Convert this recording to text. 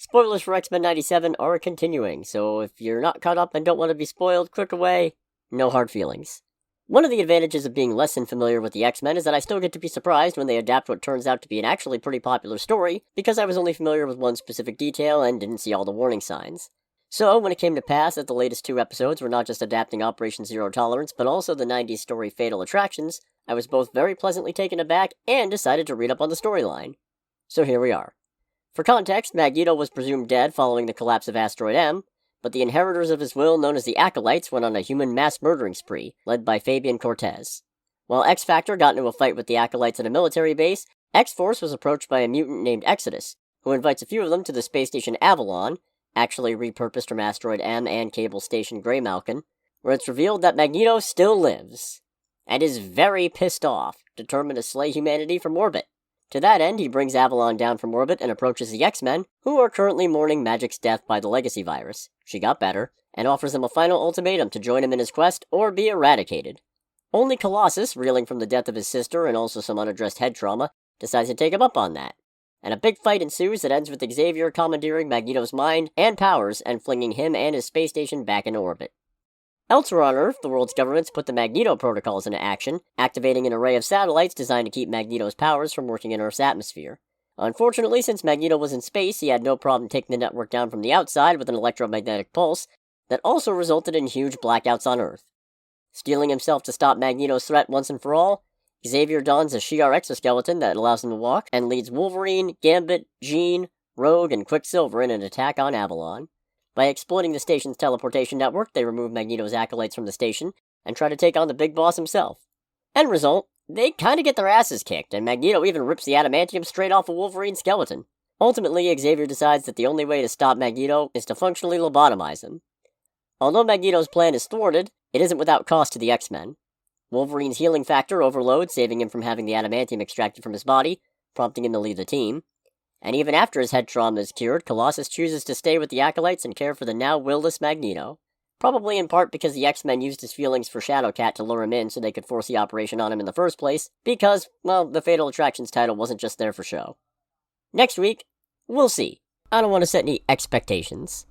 Spoilers for X-Men 97 are continuing, so if you're not caught up and don't want to be spoiled, click away. No hard feelings. One of the advantages of being less than familiar with the X-Men is that I still get to be surprised when they adapt what turns out to be an actually pretty popular story, because I was only familiar with one specific detail and didn't see all the warning signs. So, when it came to pass that the latest 2 episodes were not just adapting Operation Zero Tolerance, but also the 90s story Fatal Attractions, I was both very pleasantly taken aback and decided to read up on the storyline. So here we are. For context, Magneto was presumed dead following the collapse of Asteroid M, but the inheritors of his will, known as the Acolytes, went on a human mass murdering spree, led by Fabian Cortez. While X-Factor got into a fight with the Acolytes at a military base, X-Force was approached by a mutant named Exodus, who invites a few of them to the space station Avalon, actually repurposed from Asteroid M and Cable Station Greymalkin, where it's revealed that Magneto still lives, and is very pissed off, determined to slay humanity from orbit. To that end, he brings Avalon down from orbit and approaches the X-Men, who are currently mourning Magic's death by the Legacy virus. She got better, and offers them a final ultimatum to join him in his quest or be eradicated. Only Colossus, reeling from the death of his sister and also some unaddressed head trauma, decides to take him up on that. And a big fight ensues that ends with Xavier commandeering Magneto's mind and powers and flinging him and his space station back into orbit. Elsewhere on Earth, the world's governments put the Magneto protocols into action, activating an array of satellites designed to keep Magneto's powers from working in Earth's atmosphere. Unfortunately, since Magneto was in space, he had no problem taking the network down from the outside with an electromagnetic pulse that also resulted in huge blackouts on Earth. Steeling himself to stop Magneto's threat once and for all, Xavier dons a Shi'ar exoskeleton that allows him to walk, and leads Wolverine, Gambit, Jean, Rogue, and Quicksilver in an attack on Avalon. By exploiting the station's teleportation network, they remove Magneto's acolytes from the station, and try to take on the big boss himself. End result, they kinda get their asses kicked, and Magneto even rips the adamantium straight off of Wolverine's skeleton. Ultimately, Xavier decides that the only way to stop Magneto is to functionally lobotomize him. Although Magneto's plan is thwarted, it isn't without cost to the X-Men. Wolverine's healing factor overloads, saving him from having the adamantium extracted from his body, prompting him to leave the team. And even after his head trauma is cured, Colossus chooses to stay with the Acolytes and care for the now will-less Magneto. Probably in part because the X-Men used his feelings for Shadowcat to lure him in so they could force the operation on him in the first place, because, well, the Fatal Attractions title wasn't just there for show. Next week, we'll see. I don't want to set any expectations.